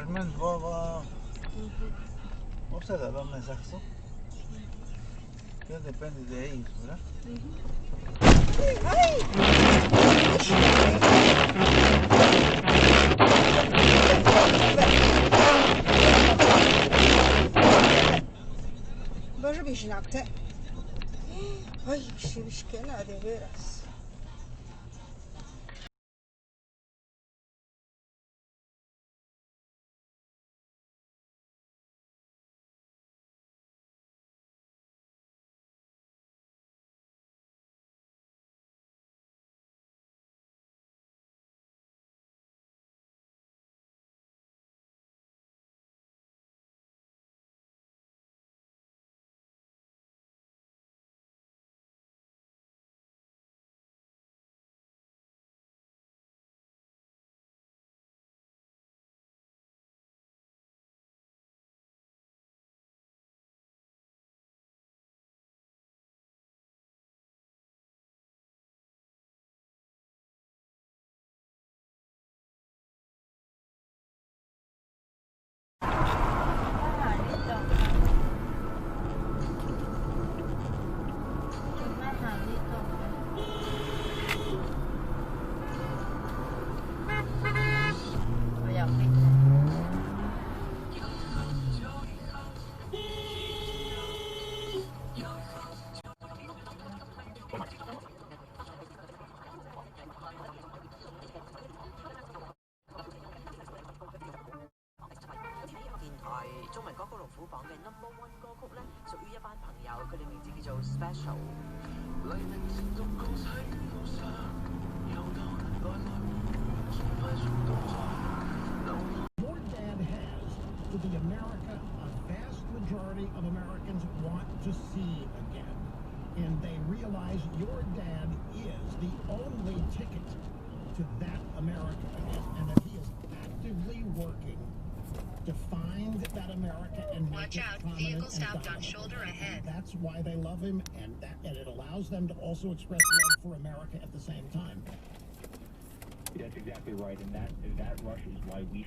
fragment var observa o mensaje. Que depende de ellos, ¿verdad? ¡Ay! Boże, biźniakte. Ay, şişkena de veras. Special. Your dad has, to the America a vast majority of Americans want to see again. And they realize your dad is the only ticket to that America again, and that he is actively working to find that America and make Watch it out, prominent vehicle stopped and on shoulder ahead. that's why they love him, and it allows them to also express love for America at the same time. That's exactly right, and that rush is why we.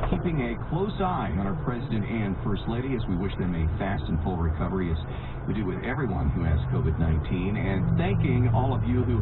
Keeping a close eye on our President and First Lady as we wish them a fast and full recovery, as we do with everyone who has COVID-19, and thanking all of you who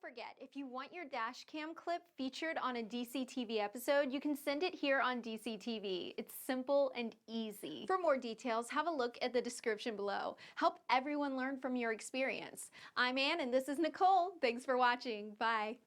Don't forget, if you want your dashcam clip featured on a DCTV episode, you can send it here on DCTV. It's simple and easy. For more details, have a look at the description below. Help everyone learn from your experience. I'm Ann and this is Nicole. Thanks for watching. Bye.